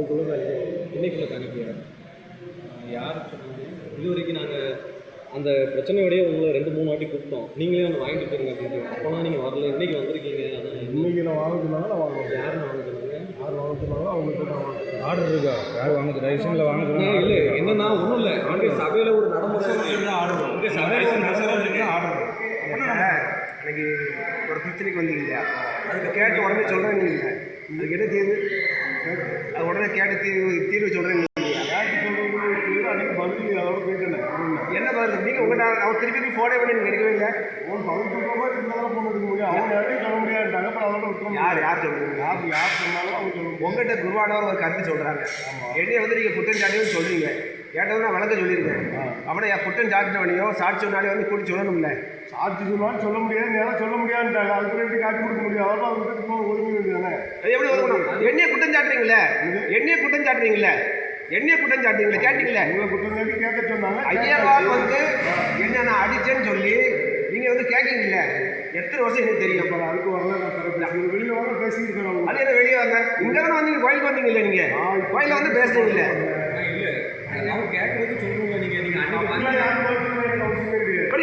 இன்னைக்குள்ள தனிப்பையா யார் இது வரைக்கும் நாங்கள் அந்த பிரச்சனையோடய உங்களை 2-3 வாட்டி கூப்பிட்டோம். நீங்களே ஒன்று வாங்கிட்டு போயிருங்க அப்படின்னு. அப்போலாம் நீங்கள் வரல, இன்றைக்கி வந்திருக்கீங்க. அதான் இன்றைக்கி நான் வாங்க சொன்னாங்க, நான் வாங்குவேன். யாருன்னு வாங்க சொன்னாங்க? யார் வாங்க சொன்னாங்களோ அவங்களுக்கு நான் வாங்க. ஆர்டர் இருக்கா? யார் வாங்க ரைஷனில் வாங்க சொன்னாங்க? இல்லை என்னன்னா ஒன்றும் இல்லை, அங்கே சபையில் ஒரு நடைமுறை ஆர்டர் இங்கே சபையில் ஒரு நடைமுறை ஆர்டர். அன்றைக்கி ஒரு பிரச்சனைக்கு வந்தீங்க இல்லையா, அதுக்கு கேட்டு உடனே சொல்கிறேன். நீங்கள் அதுக்கு என்ன தீர்வு? அது உடனே கேட்டு தீர்வு சொல்கிறேன். அன்றைக்கி பதில் அதோட போயிட்டேன். என்ன பதில்? நீங்கள் உங்கள்கிட்ட அவர் திருப்பி ஃபோனே பண்ணி நீங்கள் எடுக்கவே இல்லை. அவன் பதில் சொல்கிறப்ப இருந்தாலும் ஃபோன் எடுக்க முடியும். அவங்க யார்ட்டையும் சொல்ல முடியாதுட்டாங்க. அப்புறம் அதோட விட்டுருவோம். யார் சொல்லுங்க? யார் சொன்னாலும் அவங்க சொல்லுங்கள். உங்கள்கிட்ட குருவானவர் ஒரு கருத்து சொல்கிறாங்க. என்னையை வந்து நீங்கள் குற்றம் சாட்டியும் சொல்கிறீங்க. கேட்டவங்க நான் விளக்க சொல்லியிருக்கேன். அப்புறம் என் குற்றம் சாட்டினவனையோ சாட்சி சொன்னாலே வந்து கூட்டி சொல்லணும்ல. சாட்சி சொன்னாலும் சொல்ல முடியாது, நேரம் சொல்ல முடியாதுட்டாங்க. அதுக்கு எப்படி காட்டி கொடுக்க முடியும்? அதெல்லாம் அவங்க ஒதுங்க வேண்டியதானே. எப்படி ஒதுக்கணும்? என்னையே குற்றம் சாட்டுறீங்களே, என்னையே குற்றம் சாட்டுறீங்களே, என்னையே குற்றம் சாட்டுறீங்களே, கேட்டீங்களே. உங்களை குற்றம் சாட்டி கேட்க சொன்னாங்க. ஐயர்வாள் வந்து என்ன நான் அடித்தேன்னு சொல்லி நீங்கள் வந்து கேட்குறீங்கள. எத்தனை வருஷம் எனக்கு தெரியும். அப்புறம் அதுக்கு வரல, நான் தரப்பேன். வெளியில் வர பேசிட்டு இருக்கிறோம். அது என்ன வெளியே வாங்க? இங்கே தானே வந்து நீங்கள் கோயிலுக்கு வந்தீங்கல்ல, நீங்கள் கோயிலில் வந்து பேசுறீங்களே. அவங்க கேட்குறது சொல்லுங்க. நீங்கள்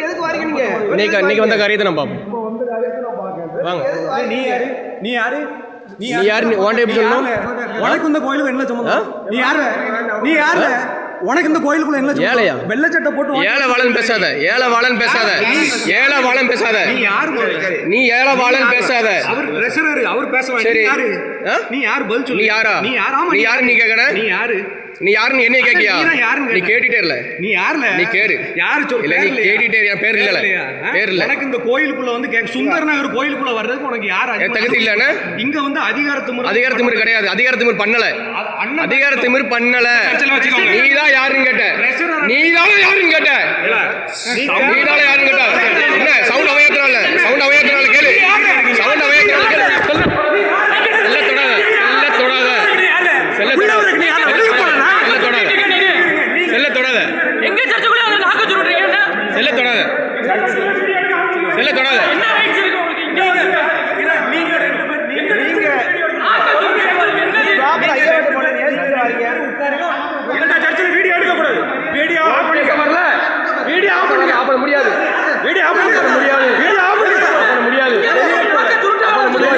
எதுக்கு வரீங்க? நீங்கள் இன்னைக்கு வந்த காரியத்தை நான் பார்ப்போம். இப்போ வந்த காரியத்தை நான் பார்க்கேன். வாங்க. நீ யாரு? நீ யாரு? உன்ட்ட எப்படி சொல்லணும்? உனக்கு இந்த கோயிலுக்கு என்ன சம்பந்தம்? நீ யாரு? உனக்கு இந்த கோயிலுக்குள்ள என்ன ஏழையா? வெள்ளை சட்டை போட்டு ஏழைவாளன் பேசாத. ஏழைவாளன் பேசாத. ஏழைவாளன் பேசாத. நீ யாரு? நீ ஏழைவாளன் பேசாத. அவர் பிரஷரர், அவர் பேசலாம். சரி. நீ யாரு? பதில் சொல்லு. நீ யாரா? நீ யாரா? நீ யாரு? நீ கேக்குற? நீ யாரு? நீ யாருன்னு என்ன கேக்கியா? நீ கேட்டுட்டே இல்ல. நீ யாருல? நீ கேரு. யாரு சொல்லு? இல்ல நீ கேட்டுட்டே என் பேர் இல்ல. பேர் இல்ல. எனக்கு இந்த கோயிலுக்குள்ள வந்து சுந்தர நகர் கோயிலுக்குள்ள வர்றதுக்கு உனக்கு யார் தகுதி இல்லன்னு? இங்க வந்து அதிகாரத்திமிர் கிடையாது. அதிகாரத்திமிர் பண்ணல. அதிகாரத்திமிர் பண்ணல. நீதான் யாருன்னு கேட்ட? நீதான் யாருன்னு கேட்ட? நீதான் யாருன்னு கேட்ட? என்ன சவுண்ட் அவையத்தினால? சவுண்ட் அவையத்தினால கேளு. சவுண்ட் அவையத்தினால கேளு. செல்ல தொடாத. செல்ல தொடாத. செல்ல தொடாத. செல்ல தொடாத. எங்க சர்ச்சுக்குள்ள அந்த நாக்க சொல்றீங்க என்ன? செல்ல தொடாத. செல்ல தொடாத. என்ன ரைட்ஸ் இருக்கு உங்களுக்கு இங்க? நீங்க ரெண்டு பேர் நீங்க பாப்பா ஐயர்ட்ட போன நேர்ல வரீங்க. உட்காருங்க. இந்த சர்ச்சில வீடியோ எடுக்க கூடாது. வீடியோ ஆஃப் பண்ணிக்க வரல. வீடியோ ஆஃப் பண்ணிக்க. அப்ப முடியாது. வீடியோ ஆஃப் பண்ணிக்க முடியாது. வீடியோ ஆஃப் பண்ணிக்க. அப்ப முடியாது. அப்ப முடியாது.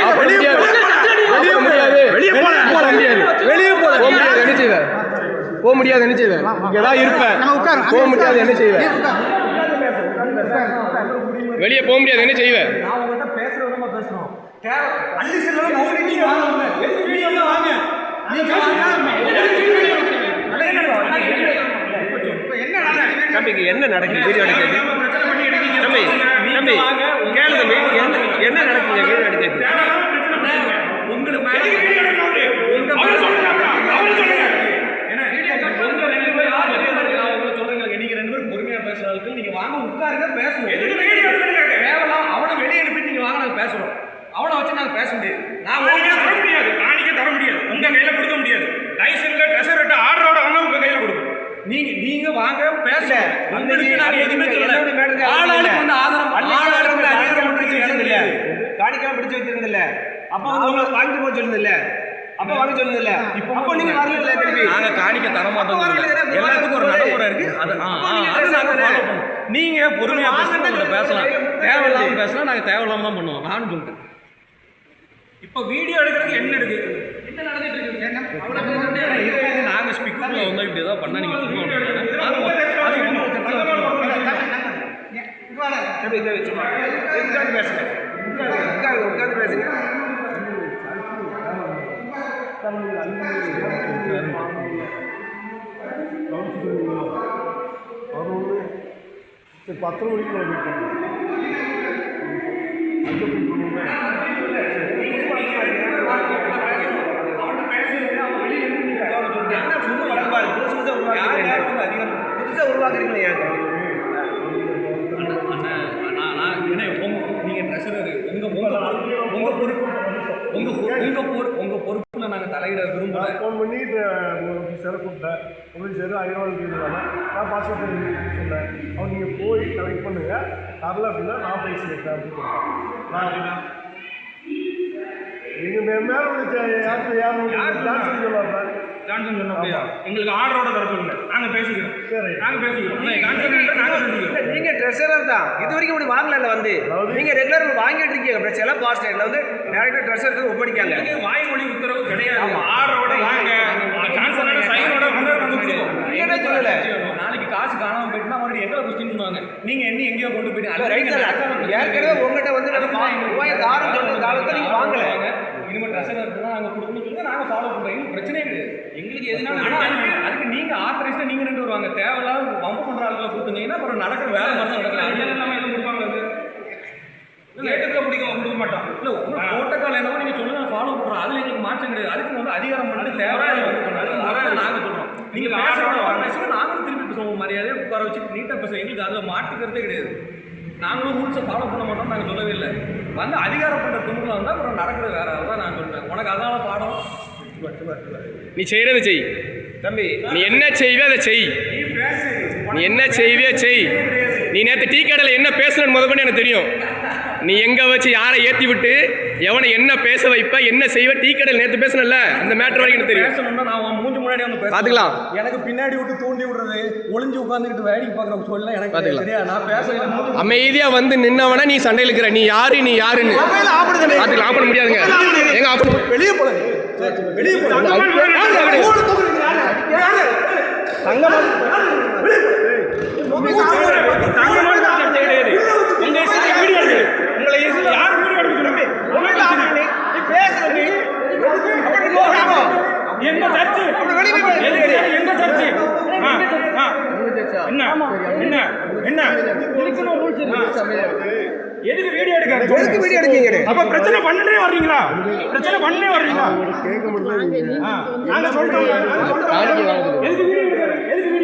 அப்ப முடியாது. வெளிய முடியாது. வெளிய போல முடியாது. வெளிய போல முடியாது. என்ன செய்வ? போக முடியாது. என்ன செய்வ? இங்க தான் இருப்ப. போக முடியாது. என்ன செய்வ? வெளியே போக முடியாது. என்ன செய்வ? நான் உங்கள்கிட்ட பேசுகிறவங்க பேசுகிறோம். அள்ளி செல்வம் மௌலிக்கு வாங்க. எதுக்கு வீடியோவில் வாங்க? தம்பிக்கு என்ன நடக்குது? வீடியோ எடுக்கிறது. தம்பி தம்பி கேளு தம்பி. என்ன நடக்குது? வீடியோ எடுக்கிறது. உங்களுக்கு பொறுமையாக பேசுறாங்க. நீங்க வாங்க உட்காருங்க பேசுவோம். தேவலாம் அவனை வெளியே அனுப்பிட்டு நீங்க வாங்க, நாங்க பேசுறோம். அவனை வச்சு நாங்க பேச முடியாது. நான் தர முடியாது. நாளைக்கே தர முடியாது. உங்க கையில கொடுக்க முடியாது. லைசன்ஸ்ல ட்ரெஷர் ஆர்டரோட வாங்க உங்க கையில கொடுக்கும். நீங்க வாங்க பேச. உங்களுக்கு நாங்க எதுவுமே சொல்லல. ஆளாளுக்கு வந்து ஆதாரம் ஆளாளுக்கு அதிகாரம் பிடிச்சு வச்சிருந்தில்ல. காணிக்காம பிடிச்சு வச்சிருந்தில்ல. அப்ப வந்து உங்களை வாங்கிட்டு போக சொல்லுதில்ல. அப்ப வாங்க சொல்லுதில்ல. இப்போ நீங்க வரல திருப்பி. நாங்க காணிக்க தர மாட்டோம். எல்லாத்துக்கும் ஒரு நடைமுறை இருக்கு. அது நாங்க ஃபாலோ பண்ணுவோம். நீங்க பொறுமையா பேசலாம். தேவையில்லாம பேசலாம். நாங்க தேவையில்லாம தான் பண்ணுவோம். நானும் சொல்லிட்டேன். இப்போ வீடியோ எடுக்கிறதுக்கு என்ன இருக்கு? என்ன நடந்துட்டு இருக்கு? நாங்க ஸ்பீக்கர்ல வந்து இப்படி ஏதாவது பண்ணா நீங்க சொல்லுவோம். உட்காந்து பேசுங்க. உட்காந்து பேசுங்க. சரி 10 மணிக்கு புதுசாக உருவாக்குறீங்களா? நீங்க ட்ரெஷரர் உங்க பொறுப்புல நாங்க தலையிட விரும்பல. ஃபோன் பண்ணி சார் கூப்பிட்டேன். உங்களுக்கு சார் ஐயர்வாளுக்கு இருக்காங்க. நான் பாஸ்போர்ட் சொன்னேன். அவர் நீங்கள் போய் கலெக்ட் பண்ணுங்கள். தரல அப்படின்னா நான் பேசியிருக்கேன் அப்படின்னு சொல்லிட்டேன். நான் ஜான்சன் சொன்ன அப்படியா? எங்களுக்கு ஆர்டரோட தர சொல்லுங்க, நாங்க பேசிக்கிறோம். நாங்க பேசிக்கிறோம். ஜான்சன் நாங்க பேசிக்கிறோம். நீங்க ட்ரெஸ்ஸராக தான் இது வரைக்கும் இப்படி வாங்கல வந்து நீங்க ரெகுலர் வாங்கிட்டு இருக்கீங்க. சில பாஸ் டைம்ல வந்து டேரக்டா ட்ரெஸ்ஸருக்கு ஒப்படைக்காங்க. வாய்மொழி உத்தரவு கிடையாது. ஆர்டரோட வாங்க, ஜான்சனோட சைனோட வந்து நம்ம கொடுப்போம். என்ன சொல்லல நாளைக்கு காசு காணாம போயிட்டுனா மறுபடியும் எங்களை கொஸ்டின் பண்ணுவாங்க. நீங்க என்ன எங்கேயோ கொண்டு போயிட்டு ரைட் ஏற்கனவே உங்ககிட்ட வந்து ரூபாய் தாரம் சொன்ன காலத்தை நீங்க வாங்கல. இனிமேல் ட்ரெஸ்ஸர் இருக்குன்னா நாங்கள் கொடுக்கணும்னு சொல்லி நாங்கள் ஃபாலோ பண்ணுறோம். எங்களுக்கு பிரச்சனையே கிடையாது. எங்களுக்கு எதுனாலும் அதுக்கு நீங்கள் ஆத்தரைஸ்டாக நீங்கள் ரெண்டு வருவாங்க. தேவையில்லாம வம்பு பண்ணுற ஆளுகளை கொடுத்துருந்தீங்கன்னா அப்புறம் நடக்கிற வேலை மாதிரி தான் நடக்கலாம். அது எல்லாமே எதுவும் கொடுப்பாங்க. அது லேட்டத்தில் கொடுக்க மாட்டோம். இல்லை உங்களுக்கு ப்ரோட்டோக்கால் என்னவோ நீங்கள் சொல்லுங்க, ஃபாலோ பண்ணுறோம். அதில் எங்களுக்கு மாற்றம் கிடையாது. அதுக்கு வந்து அதிகாரம் பண்ணிட்டு தேவையான வந்து பண்ணுறது முறையாக நாங்கள் சொல்கிறோம். நீங்கள் பேசுகிறோம் நாங்களும் திருப்பி பேசுவோம். மரியாதையை உட்கார வச்சு நீட்டாக பேசுவோம். எங்களுக்கு அதில் மாட்டுக்கிறதே கிடையாது. நாங்களும் ரூல்ஸை ஃபாலோ பண்ண மாட்டோம் நாங்கள் சொல்லவே இல்லை. வந்து அதிகாரம் பண்ணுற துணியில் வந்தால் அப்புறம் நடக்கிறது வேற தான் நான் சொல்கிறேன். உனக்கு அதான பாடம். நீ செய்யறதை செய் தம்பி, நீ என்ன செய்வே அதை செய். நீ என்ன செய்வே செய். நீ நேற்று டீ கடையில் என்ன பேசணும்னு முதல்ல எனக்கு தெரியும். நீ எங்க வச்சு யாரை ஏற்றி விட்டு எவனை என்ன பேச வைப்ப என்ன செய்வ டீ கடையில் நேற்று பேசணும்ல அந்த மேட்டர் வரைக்கும் எனக்கு தெரியும். பேசணும்னா நான் மூஞ்சி முன்னாடி வந்து பார்த்துக்கலாம். எனக்கு பின்னாடி விட்டு தூண்டி விடுறது, ஒளிஞ்சு உட்காந்துக்கிட்டு வேடிக்கை பார்க்குற சொல்ல எனக்கு தெரியாது. நான் பேச அமைதியா வந்து நின்னவன நீ சண்டையில் இருக்கிற. நீ யாரு நீ யாருன்னு பார்த்துக்கலாம். ஆஃப் பண்ண முடியாதுங்க. எங்க ஆஃப் பண்ண வெளியே போல வெளியே எந்த சர்ச்சு எந்த சர்ச்சு என்ன என்ன என்ன எதுக்கு வீடியோ எடுக்க? அப்ப பிரச்சனை பண்ணனே வர்றீங்களா? பிரச்சனை பண்ணனே வர்றீங்களா? நாங்க சொல்றோம். எதுக்கு வீடியோ